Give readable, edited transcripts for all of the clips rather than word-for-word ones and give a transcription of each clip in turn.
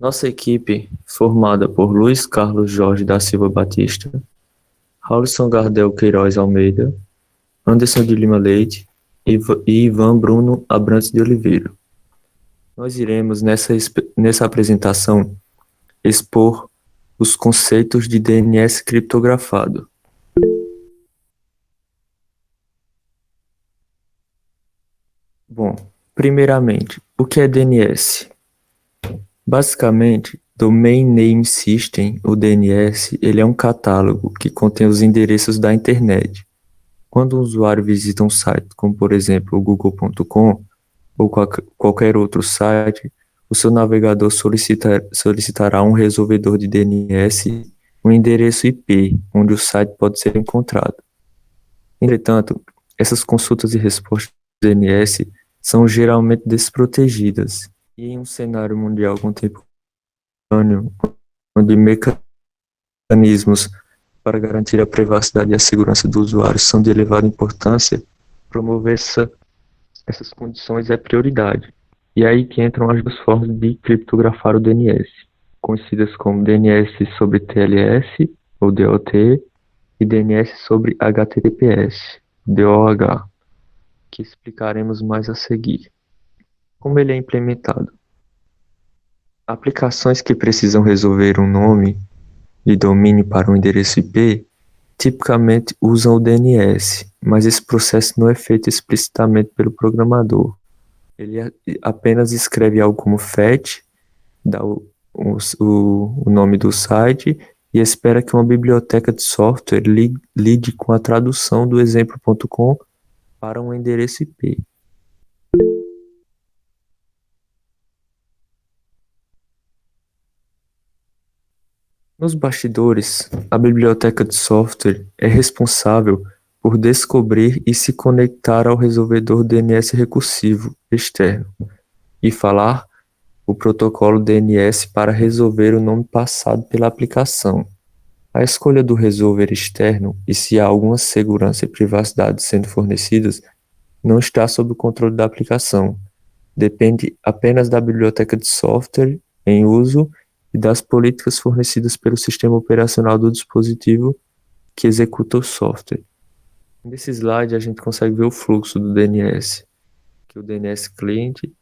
Nossa equipe, formada por Luiz Carlos Jorge da Silva Batista, Raulson Gardel Queiroz Almeida, Anderson de Lima Leite e Ivan Bruno Abrantes de Oliveira. Nós iremos, nessa apresentação, expor os conceitos de DNS criptografado. Bom, primeiramente, o que é DNS? Basicamente, Domain Name System, o DNS, ele é um catálogo que contém os endereços da internet. Quando um usuário visita um site, como por exemplo o google.com ou qualquer outro site, o seu navegador solicitará um resolvedor de DNS, um endereço IP, onde o site pode ser encontrado. Entretanto, essas consultas e respostas do DNS são geralmente desprotegidas, e em um cenário mundial contemporâneo, onde mecanismos para garantir a privacidade e a segurança do usuário são de elevada importância, promover essas condições é prioridade. E é aí que entram as duas formas de criptografar o DNS, conhecidas como DNS sobre TLS, ou DOT, e DNS sobre HTTPS, DOH, que explicaremos mais a seguir. Como ele é implementado? Aplicações que precisam resolver um nome de domínio para um endereço IP tipicamente usam o DNS, mas esse processo não é feito explicitamente pelo programador. Ele apenas escreve algo como fetch, dá o nome do site e espera que uma biblioteca de software lide com a tradução do exemplo.com para um endereço IP. Nos bastidores, a biblioteca de software é responsável por descobrir e se conectar ao resolvedor DNS recursivo externo e falar o protocolo DNS para resolver o nome passado pela aplicação. A escolha do resolver externo e se há alguma segurança e privacidade sendo fornecidas não está sob o controle da aplicação. Depende apenas da biblioteca de software em uso e das políticas fornecidas pelo sistema operacional do dispositivo que executa o software. Nesse slide a gente consegue ver o fluxo do DNS, que o DNS cliente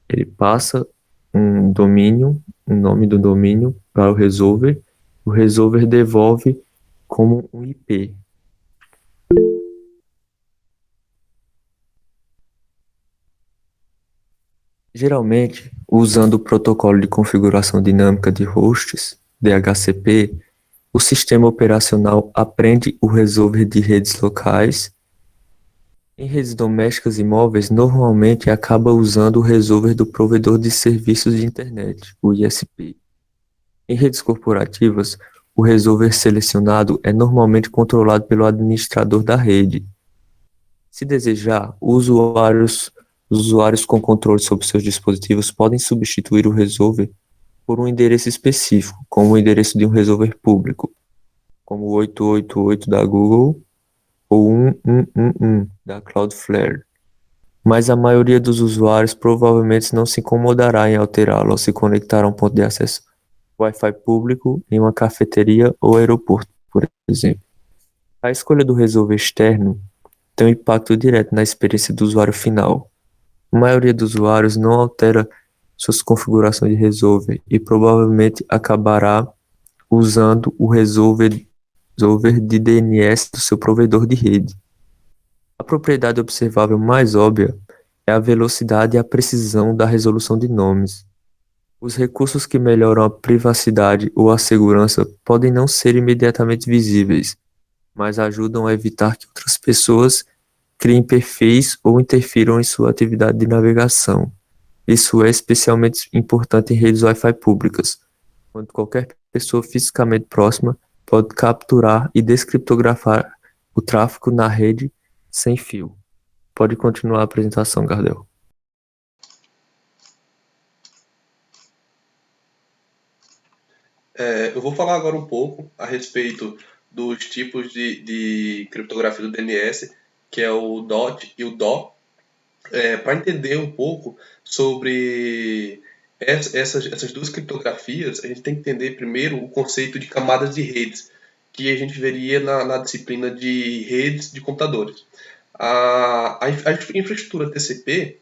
ele passa um domínio, um nome do domínio para o resolver devolve como um IP. Geralmente, usando o protocolo de configuração dinâmica de hosts, DHCP, o sistema operacional aprende o resolver de redes locais. Em redes domésticas e móveis, normalmente acaba usando o resolver do provedor de serviços de internet, o ISP. Em redes corporativas, o resolver selecionado é normalmente controlado pelo administrador da rede. Se desejar, os usuários com controle sobre seus dispositivos podem substituir o resolver por um endereço específico, como o endereço de um resolver público, como o 888 da Google ou 1111 da Cloudflare. Mas a maioria dos usuários provavelmente não se incomodará em alterá-lo ao se conectar a um ponto de acesso Wi-Fi público em uma cafeteria ou aeroporto, por exemplo. A escolha do resolver externo tem um impacto direto na experiência do usuário final. A maioria dos usuários não altera suas configurações de resolver e provavelmente acabará usando o resolver de DNS do seu provedor de rede. A propriedade observável mais óbvia é a velocidade e a precisão da resolução de nomes. Os recursos que melhoram a privacidade ou a segurança podem não ser imediatamente visíveis, mas ajudam a evitar que outras pessoas criem perfis ou interfiram em sua atividade de navegação. Isso é especialmente importante em redes Wi-Fi públicas, onde qualquer pessoa fisicamente próxima pode capturar e descriptografar o tráfego na rede sem fio. Pode continuar a apresentação, Gardel. Eu vou falar agora um pouco a respeito dos tipos de criptografia do DNS, que é o DOT e o DO, para entender um pouco sobre Essas duas criptografias, a gente tem que entender primeiro o conceito de camadas de redes, que a gente veria na disciplina de redes de computadores. A infraestrutura TCP,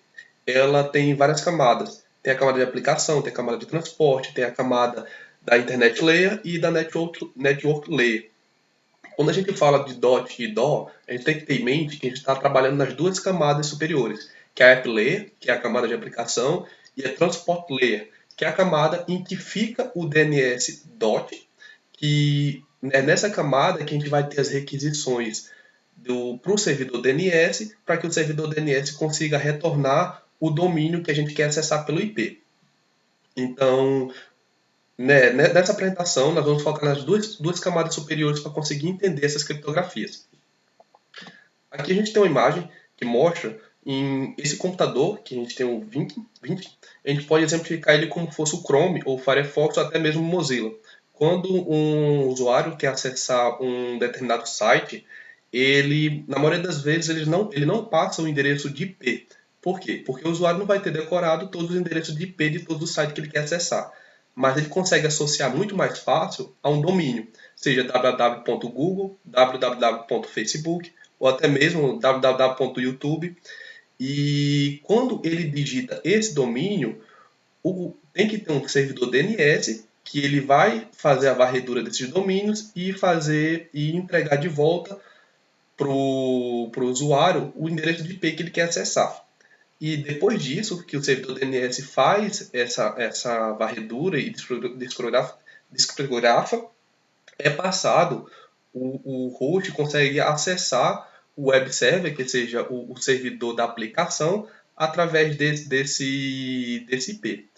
ela tem várias camadas. Tem a camada de aplicação, tem a camada de transporte, tem a camada da Internet Layer e da Network Layer. Quando a gente fala de DOT e DO, a gente tem que ter em mente que a gente está trabalhando nas duas camadas superiores, que é a App Layer, que é a camada de aplicação, e a Transport Layer, que é a camada em que fica o DNS DOT, que é nessa camada que a gente vai ter as requisições para o servidor DNS, para que o servidor DNS consiga retornar o domínio que a gente quer acessar pelo IP. Então, nessa apresentação, nós vamos focar nas duas camadas superiores para conseguir entender essas criptografias. Aqui a gente tem uma imagem que mostra em esse computador, que a gente tem o 20, a gente pode exemplificar ele como fosse o Chrome, ou o Firefox, ou até mesmo o Mozilla. Quando um usuário quer acessar um determinado site, ele, na maioria das vezes, ele não passa o endereço de IP. Por quê? Porque o usuário não vai ter decorado todos os endereços de IP de todos os sites que ele quer acessar. Mas ele consegue associar muito mais fácil a um domínio, seja www.google, www.facebook, ou até mesmo www.youtube. E quando ele digita esse domínio, tem que ter um servidor DNS que ele vai fazer a varredura desses domínios e entregar de volta para o usuário o endereço de IP que ele quer acessar. E depois disso, que o servidor DNS faz essa varredura e descriptografa, é passado, o host consegue acessar o web server, que seja o servidor da aplicação, através desse IP.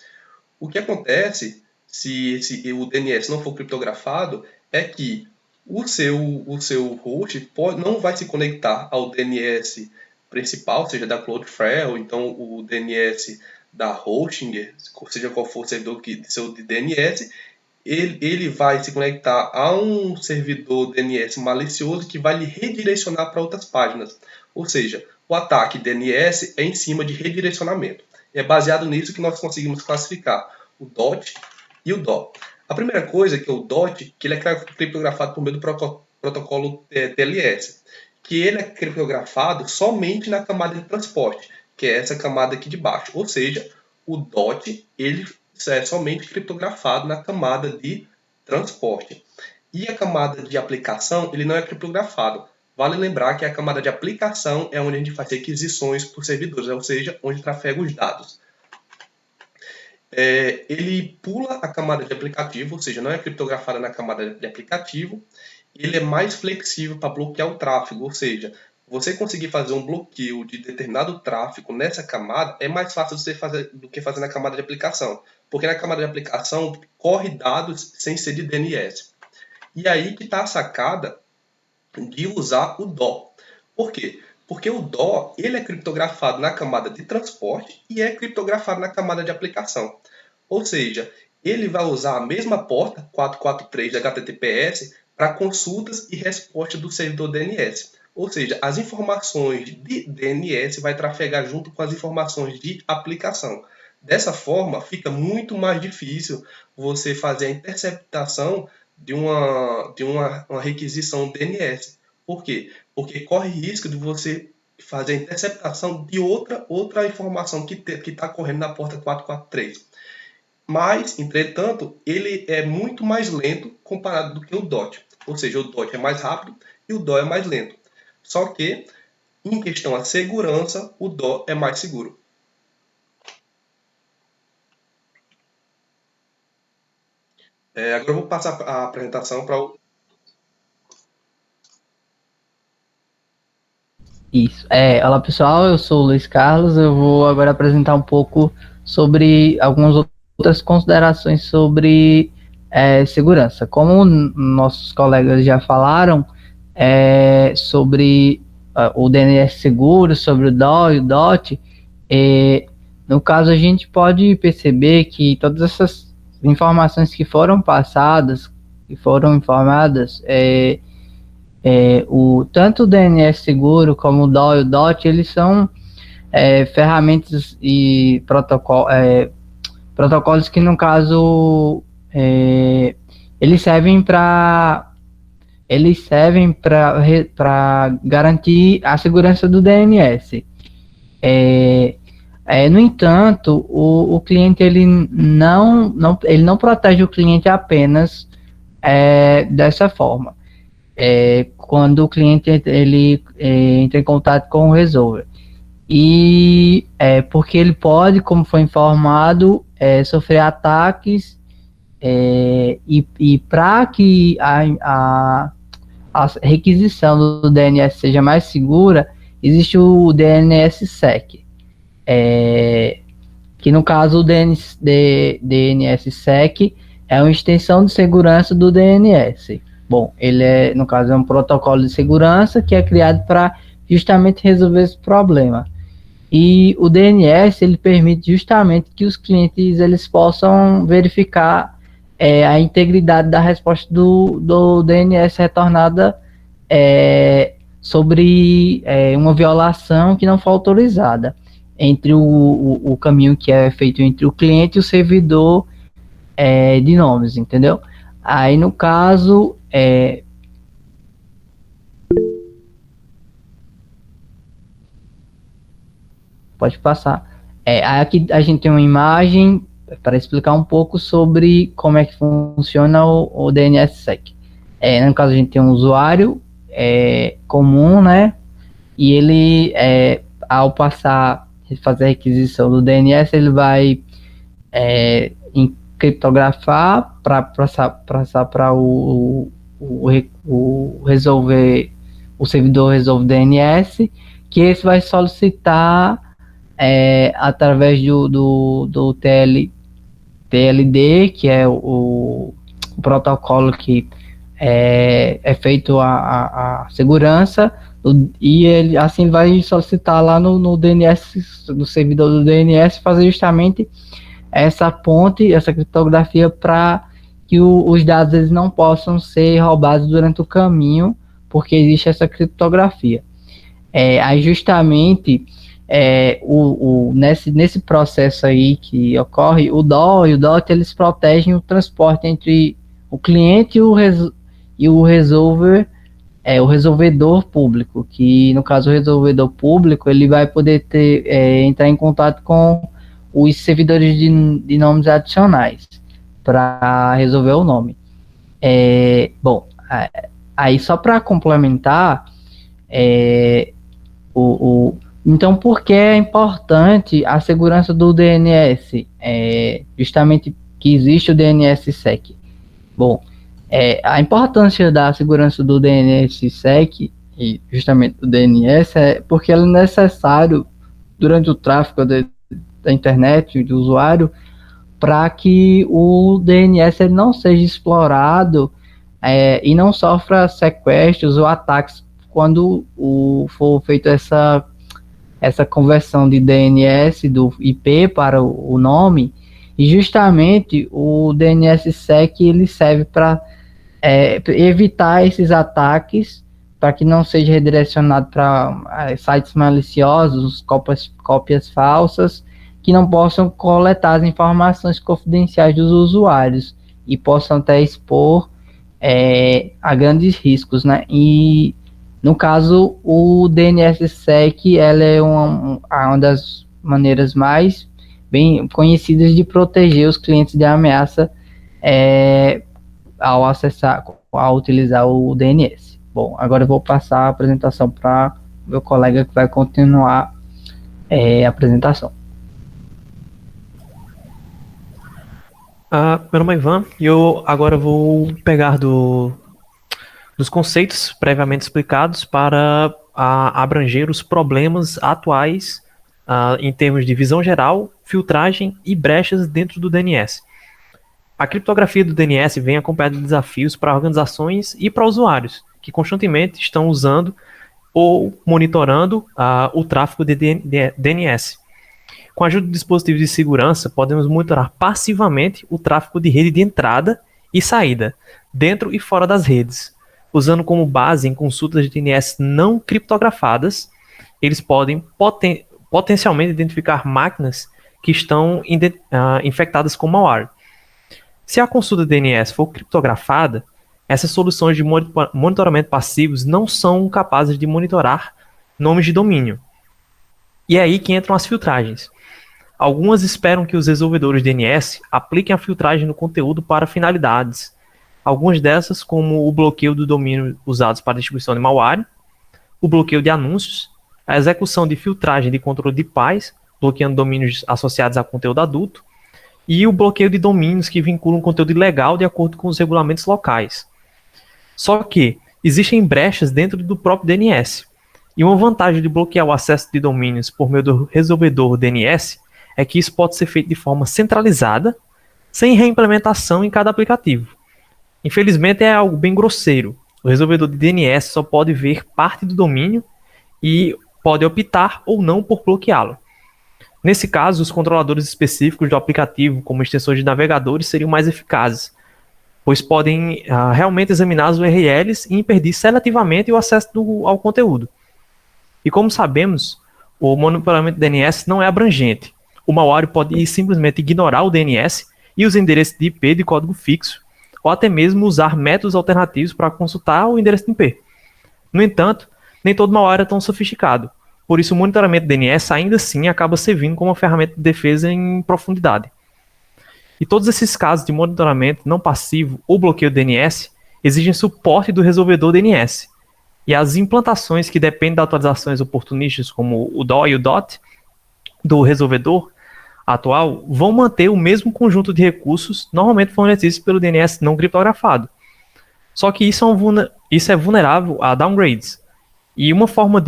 O que acontece se o DNS não for criptografado é que o seu host não vai se conectar ao DNS principal, seja da Cloudflare, ou então o DNS da Hostinger, seja qual for o servidor seu DNS, ele vai se conectar a um servidor DNS malicioso que vai lhe redirecionar para outras páginas. Ou seja, o ataque DNS é em cima de redirecionamento. É baseado nisso que nós conseguimos classificar o DOT e o DO. A primeira coisa que é o DOT, que ele é criptografado por meio do protocolo TLS, que ele é criptografado somente na camada de transporte, que é essa camada aqui de baixo. Ou seja, o DOT ele é somente criptografado na camada de transporte. E a camada de aplicação ele não é criptografado. Vale lembrar que a camada de aplicação é onde a gente faz requisições por servidores, ou seja, onde trafega os dados. Ele pula a camada de aplicativo, ou seja, não é criptografada na camada de aplicativo. Ele é mais flexível para bloquear o tráfego, ou seja, você conseguir fazer um bloqueio de determinado tráfego nessa camada é mais fácil você fazer do que fazer na camada de aplicação, porque na camada de aplicação corre dados sem ser de DNS. E aí que está a sacada de usar o DO. Por quê? Porque o DO ele é criptografado na camada de transporte e é criptografado na camada de aplicação. Ou seja, ele vai usar a mesma porta 443 da HTTPS para consultas e respostas do servidor DNS. Ou seja, as informações de DNS vai trafegar junto com as informações de aplicação. Dessa forma, fica muito mais difícil você fazer a interceptação de uma requisição DNS. Por quê? Porque corre risco de você fazer a interceptação de outra informação que está correndo na porta 443. Mas, entretanto, ele é muito mais lento comparado do que o DOT. Ou seja, o DOT é mais rápido e o DO é mais lento. Só que, em questão à segurança, o DO é mais seguro. Agora eu vou passar a apresentação para o... Isso. Olá pessoal, eu sou o Luiz Carlos, eu vou agora apresentar um pouco sobre algumas outras considerações sobre segurança. Como nossos colegas já falaram sobre o DNS seguro, sobre o DO e o DOT, no caso a gente pode perceber que todas essas informações que foram passadas, que foram informadas, tanto o DNS seguro como o DO e o DOT, eles são ferramentas e protocolos que, no caso, eles servem para garantir a segurança do DNS. No entanto, o cliente ele não protege o cliente apenas dessa forma. Quando o cliente ele entra em contato com o resolver. E porque ele pode, como foi informado, sofrer ataques, e para que a requisição do DNS seja mais segura, existe o DNSSEC, que no caso o DNSSEC é uma extensão de segurança do DNS. Bom, ele no caso é um protocolo de segurança que é criado para justamente resolver esse problema. E o DNS ele permite justamente que os clientes eles possam verificar a integridade da resposta do DNS retornada sobre uma violação que não foi autorizada entre o caminho que é feito entre o cliente e o servidor de nomes, entendeu? Aí no caso pode passar. Aqui a gente tem uma imagem para explicar um pouco sobre como é que funciona o DNSSEC. No caso, a gente tem um usuário comum, né? E ele, ao fazer a requisição do DNS, ele vai criptografar para passar para o resolver, o servidor resolve DNS, que esse vai solicitar através do TLD, que é o protocolo que é feito a segurança, e ele assim vai solicitar lá no DNS, no servidor do DNS, fazer justamente essa ponte, essa criptografia, para que os dados eles não possam ser roubados durante o caminho, porque existe essa criptografia. Aí justamente nesse processo aí que ocorre, o DOR e o DOT eles protegem o transporte entre o cliente e o resolver, o resolvedor público, que no caso o resolvedor público ele vai poder entrar em contato com os servidores de nomes adicionais para resolver o nome. Aí só para complementar, então, por que é importante a segurança do DNS? Justamente que existe o DNSSEC. Bom, a importância da segurança do DNSSEC e justamente do DNS é porque ele é necessário durante o tráfego da internet do usuário para que o DNS ele não seja explorado e não sofra sequestros ou ataques quando for feita essa conversão de DNS do IP para o nome. E justamente o DNSSEC ele serve para evitar esses ataques, para que não seja redirecionado para sites maliciosos, cópias falsas, que não possam coletar as informações confidenciais dos usuários e possam até expor a grandes riscos, né? E no caso, o DNSSEC ela é uma das maneiras mais bem conhecidas de proteger os clientes de ameaça ao utilizar o DNS. Bom, agora eu vou passar a apresentação para o meu colega que vai continuar a apresentação. Meu nome é Ivan e eu agora vou pegar dos conceitos previamente explicados para abranger os problemas atuais em termos de visão geral, filtragem e brechas dentro do DNS. A criptografia do DNS vem acompanhada de desafios para organizações e para usuários, que constantemente estão usando ou monitorando o tráfego de DNS. Com a ajuda de dispositivos de segurança, podemos monitorar passivamente o tráfego de rede de entrada e saída, dentro e fora das redes. Usando como base em consultas de DNS não criptografadas, eles podem potencialmente identificar máquinas que estão infectadas com malware. Se a consulta DNS for criptografada, essas soluções de monitoramento passivos não são capazes de monitorar nomes de domínio. E é aí que entram as filtragens. Algumas esperam que os resolvedores DNS apliquem a filtragem no conteúdo para finalidades. Algumas dessas, como o bloqueio do domínio usados para distribuição de malware, o bloqueio de anúncios, a execução de filtragem de controle de pais, bloqueando domínios associados a conteúdo adulto, e o bloqueio de domínios que vinculam conteúdo ilegal de acordo com os regulamentos locais. Só que existem brechas dentro do próprio DNS. E uma vantagem de bloquear o acesso de domínios por meio do resolvedor DNS é que isso pode ser feito de forma centralizada, sem reimplementação em cada aplicativo. Infelizmente é algo bem grosseiro. O resolvedor de DNS só pode ver parte do domínio e pode optar ou não por bloqueá-lo. Nesse caso, os controladores específicos do aplicativo, como extensões de navegadores, seriam mais eficazes, pois podem realmente examinar as URLs e impedir seletivamente o acesso ao conteúdo. E como sabemos, o monitoramento DNS não é abrangente. O malware pode simplesmente ignorar o DNS e os endereços de IP de código fixo, ou até mesmo usar métodos alternativos para consultar o endereço de IP. No entanto, nem todo malware é tão sofisticado. Por isso, o monitoramento DNS ainda assim acaba servindo como uma ferramenta de defesa em profundidade. E todos esses casos de monitoramento não passivo ou bloqueio DNS exigem suporte do resolvedor DNS. E as implantações que dependem de atualizações oportunistas, como o DO e o DOT, do resolvedor atual, vão manter o mesmo conjunto de recursos normalmente fornecidos pelo DNS não criptografado. Só que isso é vulnerável a downgrades. E uma forma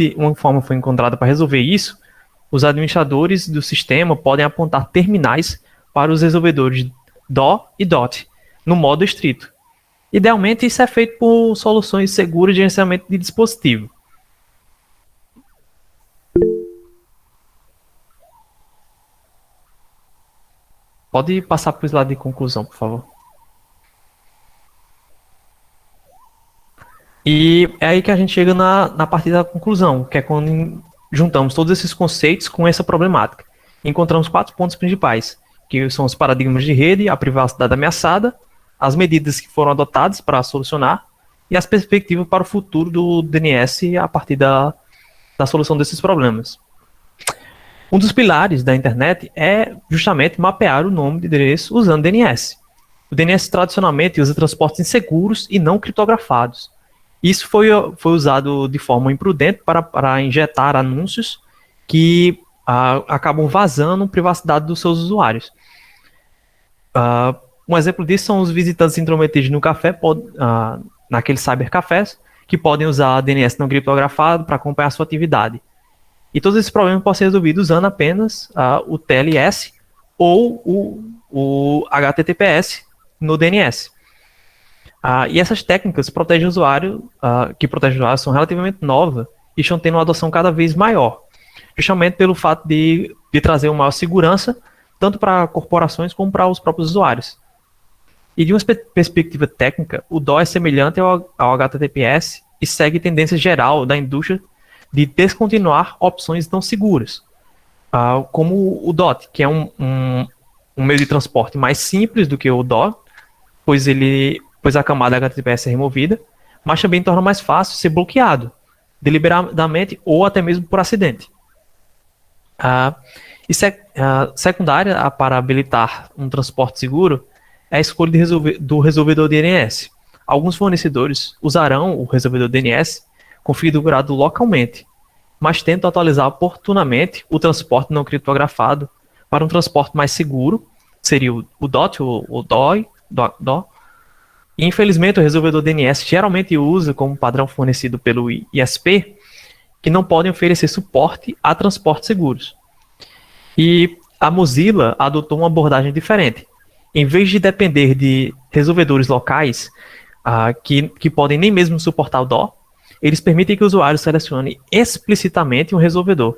foi encontrada para resolver isso. Os administradores do sistema podem apontar terminais para os resolvedores DO e DOT, no modo estrito. Idealmente, isso é feito por soluções seguras de gerenciamento de dispositivo. Pode passar para o slide de conclusão, por favor. E é aí que a gente chega na parte da conclusão, que é quando juntamos todos esses conceitos com essa problemática. Encontramos 4 pontos principais, que são os paradigmas de rede, a privacidade ameaçada, as medidas que foram adotadas para solucionar e as perspectivas para o futuro do DNS a partir da solução desses problemas. Um dos pilares da internet é justamente mapear o nome de endereço usando DNS. O DNS tradicionalmente usa transportes inseguros e não criptografados. Isso foi usado de forma imprudente para injetar anúncios que acabam vazando a privacidade dos seus usuários. Um exemplo disso são os visitantes intrometidos no café, naqueles cybercafés, que podem usar DNS não criptografado para acompanhar a sua atividade. E todos esses problemas podem ser resolvidos usando apenas o TLS ou o HTTPS no DNS. E essas técnicas protegem o usuário, são relativamente novas e estão tendo uma adoção cada vez maior, justamente pelo fato de trazer uma maior segurança, tanto para corporações como para os próprios usuários. E de uma perspectiva técnica, o DO é semelhante ao HTTPS e segue tendência geral da indústria de descontinuar opções não seguras, como o DOT, que é um meio de transporte mais simples do que o DO, pois a camada HTTPS é removida, mas também torna mais fácil ser bloqueado, deliberadamente ou até mesmo por acidente. Secundária para habilitar um transporte seguro é a escolha do resolvedor DNS. Alguns fornecedores usarão o resolvedor DNS configurado localmente, mas tentam atualizar oportunamente o transporte não criptografado para um transporte mais seguro, seria o DOT, o DOI, E, infelizmente, o resolvedor DNS geralmente usa como padrão fornecido pelo ISP, que não podem oferecer suporte a transportes seguros. E a Mozilla adotou uma abordagem diferente. Em vez de depender de resolvedores locais que podem nem mesmo suportar o DO, eles permitem que o usuário selecione explicitamente um resolvedor.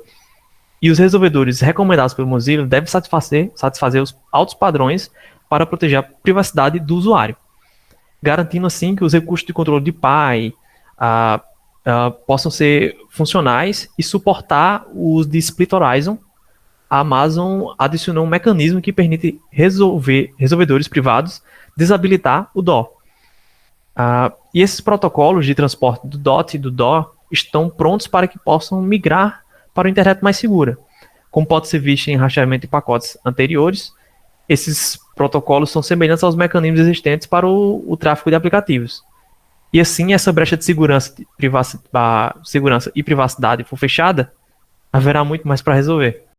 E os resolvedores recomendados pelo Mozilla devem satisfazer os altos padrões para proteger a privacidade do usuário, garantindo assim que os recursos de controle de PI possam ser funcionais e suportar os de Split Horizon, a Amazon adicionou um mecanismo que permite resolvedores privados desabilitar o DOR. E esses protocolos de transporte do DOT e do DOR estão prontos para que possam migrar para uma internet mais segura. Como pode ser visto em rastreamento de pacotes anteriores, esses protocolos são semelhantes aos mecanismos existentes para o tráfego de aplicativos. E assim, essa brecha de segurança e privacidade for fechada, haverá muito mais para resolver.